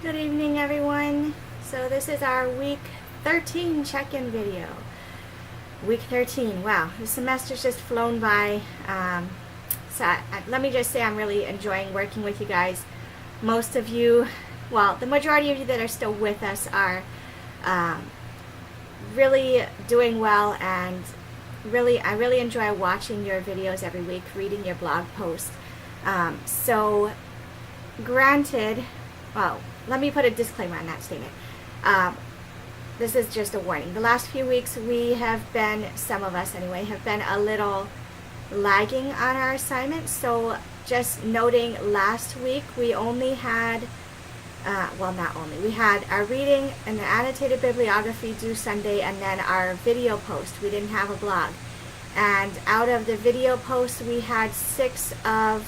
Good evening, everyone. So this is our week 13 check-in video. Week 13. Wow, the semester's just flown by. Let me just say I'm really enjoying working with you guys. Most of you, well, the majority of you that are still with us are really doing well, and I really enjoy watching your videos every week, reading your blog posts. So granted, well, let me put a disclaimer on that statement. This is just a warning. The last few weeks we have been, some of us anyway, have been a little lagging on our assignments. So just noting, last week we only had, well, not only, we had our reading and the annotated bibliography due Sunday, and then our video post. We didn't have a blog. And out of the video posts we had 6 of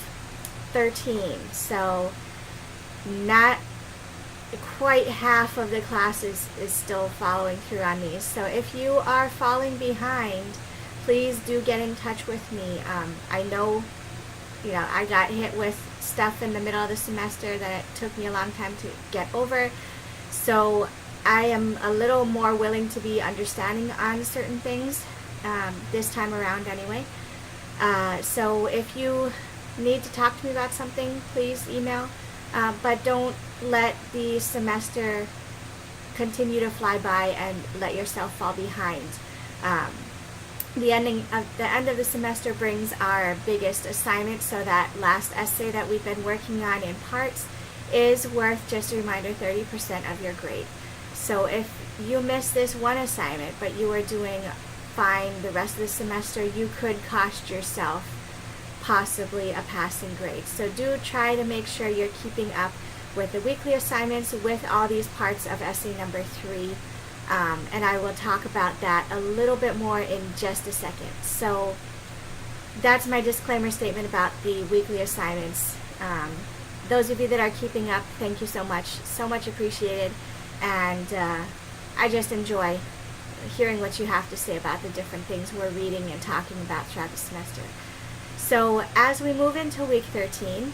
13. So not quite half of the classes is still following through on these. So if you are falling behind, please do get in touch with me. I know, I got hit with stuff in the middle of the semester that it took me a long time to get over. So I am a little more willing to be understanding on certain things this time around anyway. So if you need to talk to me about something, please email. But don't let the semester continue to fly by and let yourself fall behind. The end of the semester brings our biggest assignment, so that last essay that we've been working on in parts is worth, just a reminder, 30% of your grade. So if you miss this one assignment but you are doing fine the rest of the semester, you could cost yourself possibly a passing grade. So do try to make sure you're keeping up with the weekly assignments with all these parts of essay number 3. And I will talk about that a little bit more in just a second. So that's my disclaimer statement about the weekly assignments. Those of you that are keeping up, thank you so much. So much appreciated. And I just enjoy hearing what you have to say about the different things we're reading and talking about throughout the semester. So as we move into week 13,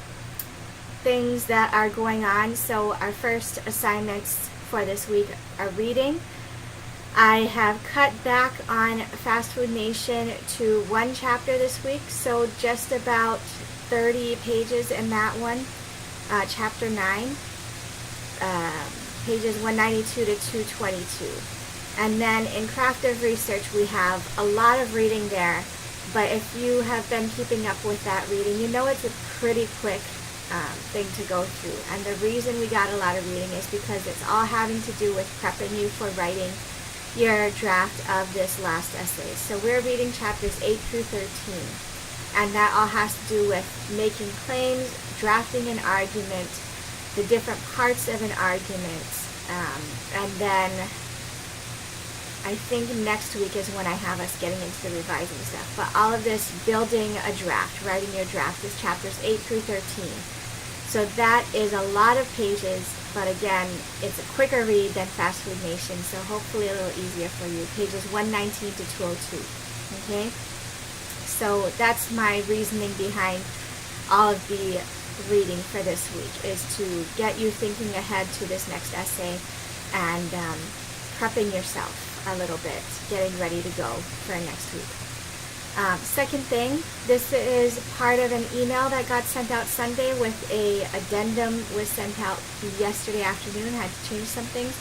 things that are going on. So our first assignments for this week are reading. I have cut back on Fast Food Nation to 1 chapter this week, so just about 30 pages in that one. Chapter 9, pages 192 to 222. And then in Craft of Research we have a lot of reading there. But if you have been keeping up with that reading, you know it's a pretty quick thing to go through. And the reason we got a lot of reading is because it's all having to do with prepping you for writing your draft of this last essay. So we're reading chapters 8 through 13. And that all has to do with making claims, drafting an argument, the different parts of an argument, and then I think next week is when I have us getting into the revising stuff. But all of this, building a draft, writing your draft, is chapters 8 through 13. So that is a lot of pages, but again, it's a quicker read than Fast Food Nation, so hopefully a little easier for you. Pages 119 to 202. Okay? So that's my reasoning behind all of the reading for this week, is to get you thinking ahead to this next essay and prepping yourself a little bit, getting ready to go for next week. Second thing, this is part of an email that got sent out Sunday with a addendum was sent out yesterday afternoon. Had to change some things,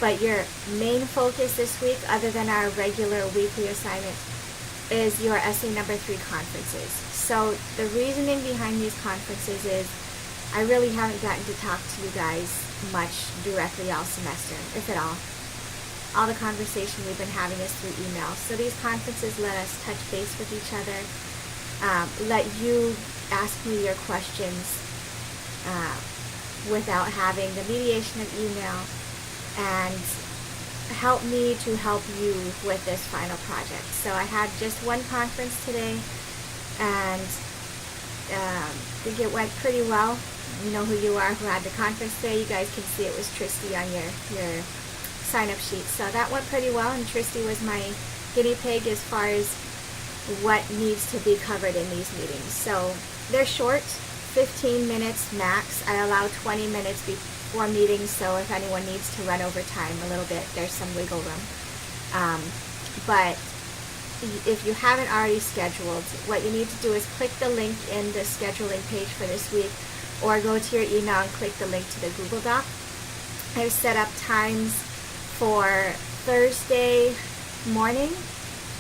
but your main focus this week, other than our regular weekly assignment, is your essay number 3 conferences. So the reasoning behind these conferences is I really haven't gotten to talk to you guys much directly all semester, if at all. All the conversation we've been having is through email. So these conferences let us touch base with each other, let you ask me your questions without having the mediation of email, and help me to help you with this final project. So I had just one conference today, and I think it went pretty well. You know who you are who had the conference today. You guys can see it was Tristy on your sign-up sheet. So that went pretty well, and Tristy was my guinea pig as far as what needs to be covered in these meetings. So they're short, 15 minutes max. I allow 20 minutes 4 meetings, so if anyone needs to run over time a little bit, there's some wiggle room. But if you haven't already scheduled, what you need to do is click the link in the scheduling page for this week, or go to your email and click the link to the Google Doc. I've set up times for Thursday morning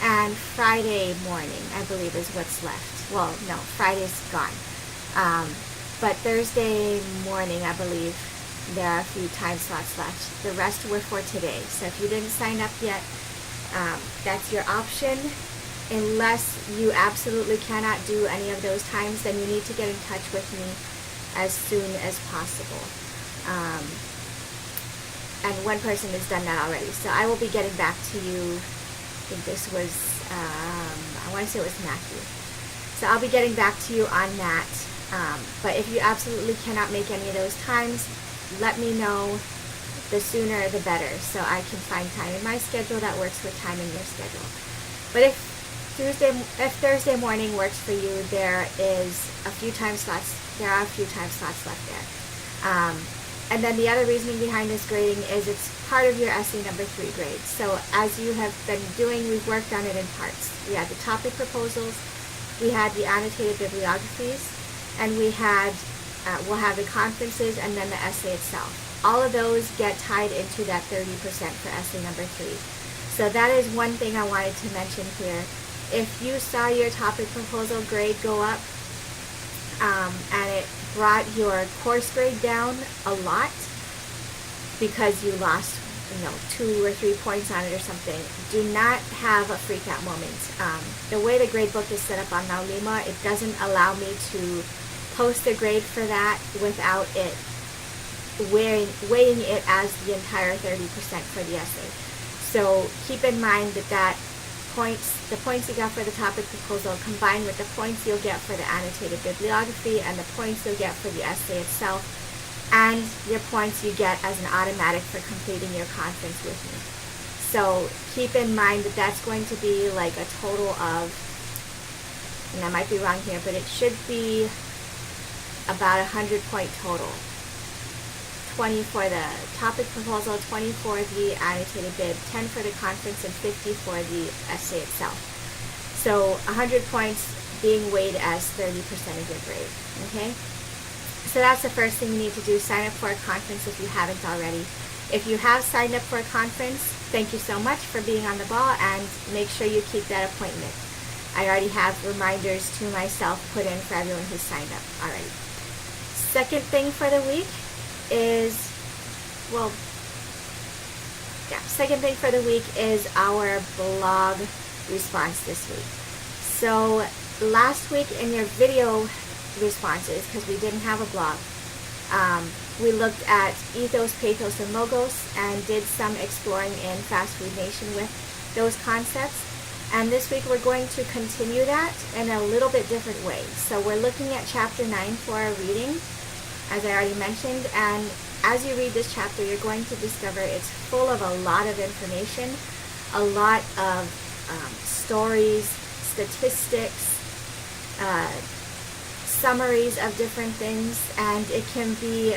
and Friday morning, I believe is what's left. Well, no, Friday's gone. But Thursday morning, I believe, there are a few time slots left. The rest were for today. So if you didn't sign up yet, that's your option. Unless you absolutely cannot do any of those times, then you need to get in touch with me as soon as possible. And one person has done that already. So I will be getting back to you. I think this was, I want to say it was Matthew. So I'll be getting back to you on that. But if you absolutely cannot make any of those times, let me know. The sooner the better, so I can find time in my schedule that works with time in your schedule. But if Thursday morning works for you, there are a few time slots left there. And then the other reasoning behind this grading is it's part of your essay number 3 grade. So as you have been doing, we've worked on it in parts. We had the topic proposals, we had the annotated bibliographies, and we'll have the conferences and then the essay itself. All of those get tied into that 30% for essay number 3. So that is one thing I wanted to mention here. If you saw your topic proposal grade go up, and it brought your course grade down a lot because you lost 2 or 3 points on it or something, do not have a freak out moment. The way the grade book is set up on Naulima, it doesn't allow me to post a grade for that without it weighing it as the entire 30% for the essay. So keep in mind that the points you got for the topic proposal combined with the points you'll get for the annotated bibliography and the points you'll get for the essay itself, and your points you get as an automatic for completing your conference with me. So keep in mind that that's going to be like a total of, and I might be wrong here, but it should be about 100-point total. 20 for the topic proposal, 20 for the annotated bib, 10 for the conference, and 50 for the essay itself. So 100 points being weighed as 30% of your grade. Okay? So that's the first thing you need to do. Sign up for a conference if you haven't already. If you have signed up for a conference, thank you so much for being on the ball, and make sure you keep that appointment. I already have reminders to myself put in for everyone who's signed up already. Second thing for the week is, second thing for the week is our blog response this week. So last week in your video responses, because we didn't have a blog, we looked at ethos, pathos, and logos and did some exploring in Fast Food Nation with those concepts. And this week we're going to continue that in a little bit different way. So we're looking at chapter 9 for our reading, as I already mentioned, and as you read this chapter, you're going to discover it's full of a lot of information, a lot of stories, statistics, summaries of different things, and it can be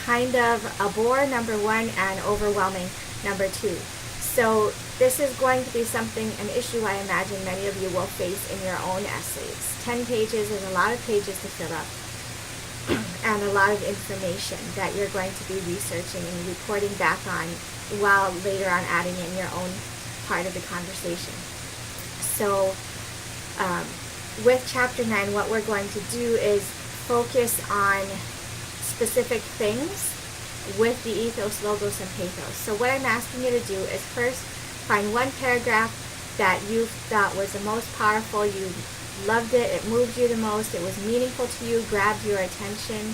kind of a bore, number 1, and overwhelming, number 2. So this is going to be an issue I imagine many of you will face in your own essays. 10 pages is a lot of pages to fill up, and a lot of information that you're going to be researching and reporting back on, while later on adding in your own part of the conversation. So with chapter 9, what we're going to do is focus on specific things with the ethos, logos, and pathos. So what I'm asking you to do is first find one paragraph that you thought was the most powerful, you loved it, it moved you the most, it was meaningful to you, grabbed your attention,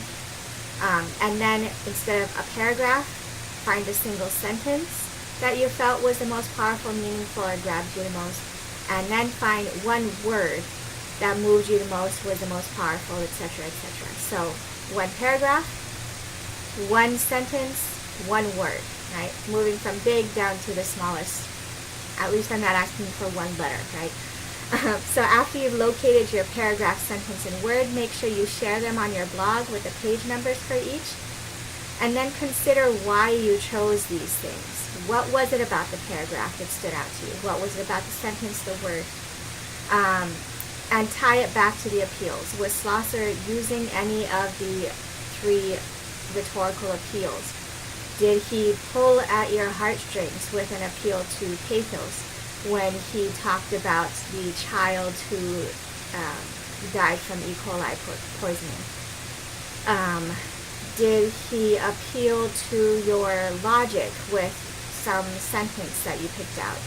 and then instead of a paragraph, find a single sentence that you felt was the most powerful, meaningful, or grabbed you the most, and then find one word that moved you the most, was the most powerful, etc., etc. So one paragraph, one sentence, one word, right? Moving from big down to the smallest. At least I'm not asking for one letter, right? So after you've located your paragraph, sentence, and word, make sure you share them on your blog with the page numbers for each. and then consider why you chose these things. What was it about the paragraph that stood out to you? What was it about the sentence, the word? And tie it back to the appeals. Was Schlosser using any of the 3 rhetorical appeals? Did he pull at your heartstrings with an appeal to pathos when he talked about the child who died from E. coli poisoning? Did he appeal to your logic with some sentence that you picked out?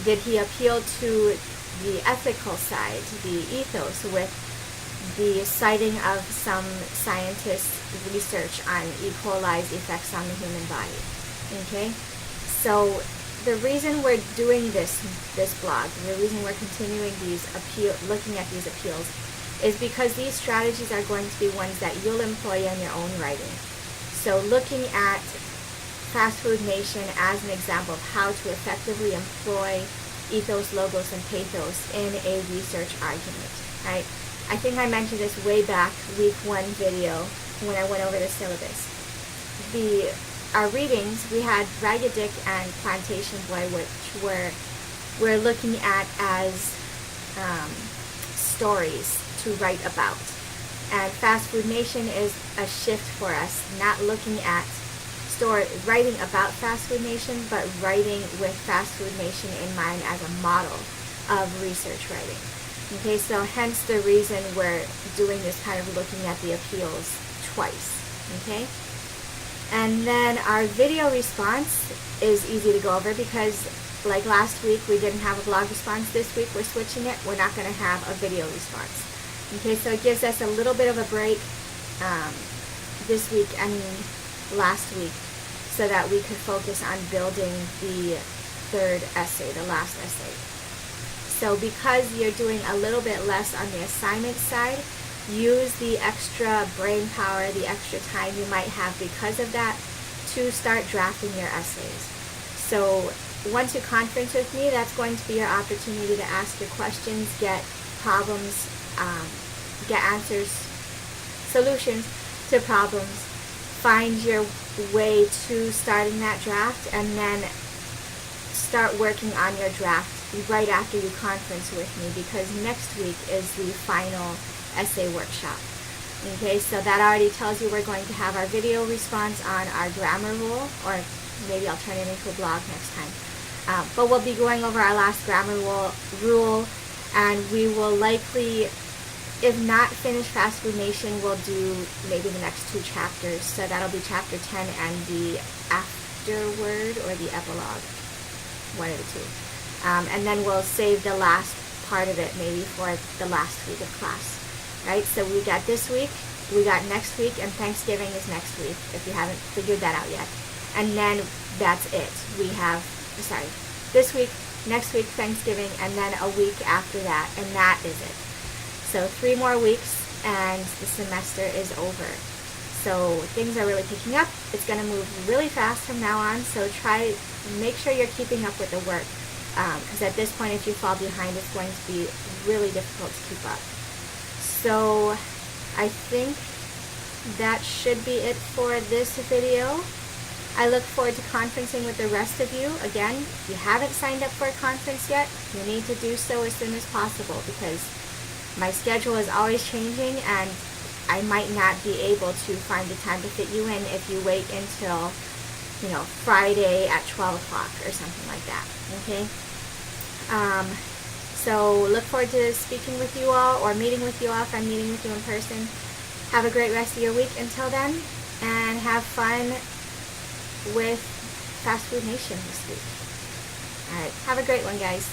Did he appeal to the ethical side, the ethos, with the citing of some scientists' research on E. coli's effects on the human body? Okay, so the reason we're doing this blog, the reason we're continuing looking at these appeals, is because these strategies are going to be ones that you'll employ in your own writing. So looking at Fast Food Nation as an example of how to effectively employ ethos, logos, and pathos in a research argument, right? I think I mentioned this way back, week 1 video, when I went over the syllabus. Our readings, we had Ragged Dick and Plantation Boy, which we're looking at as stories to write about. And Fast Food Nation is a shift for us, not looking at writing about Fast Food Nation, but writing with Fast Food Nation in mind as a model of research writing. Okay, so hence the reason we're doing this kind of looking at the appeals twice. Okay, and then our video response is easy to go over because, like last week, we didn't have a blog response. This week we're switching it. We're not going to have a video response. Okay, so it gives us a little bit of a break this week and last week, so that we could focus on building the 3rd essay, the last essay. So because you're doing a little bit less on the assignment side, use the extra brain power, the extra time you might have because of that to start drafting your essays. So once you conference with me, that's going to be your opportunity to ask your questions, get problems, get answers, solutions to problems, find your way to starting that draft, and then start working on your draft right after you conference with me, because next week is the final essay workshop. Okay, so that already tells you we're going to have our video response on our grammar rule, or maybe I'll turn it into a blog next time. But we'll be going over our last grammar rule, and we will likely, if not finish Fast Food Nation, we'll do maybe the next 2 chapters. So that'll be chapter 10 and the afterword or the epilogue, one of the 2. And then we'll save the last part of it maybe for the last week of class. Right? So we got this week, we got next week, and Thanksgiving is next week, if you haven't figured that out yet. And then that's it. We have, this week, next week, Thanksgiving, and then a week after that, and that is it. So 3 more weeks, and the semester is over. So things are really picking up. It's going to move really fast from now on, so make sure you're keeping up with the work. Because at this point, if you fall behind, it's going to be really difficult to keep up. So I think that should be it for this video. I look forward to conferencing with the rest of you. Again, if you haven't signed up for a conference yet, you need to do so as soon as possible, because my schedule is always changing and I might not be able to find the time to fit you in if you wait until, Friday at 12 o'clock or something like that. Okay? So look forward to speaking with you all, or meeting with you all if I'm meeting with you in person. Have a great rest of your week until then, and have fun with Fast Food Nation this week. Alright, have a great one, guys.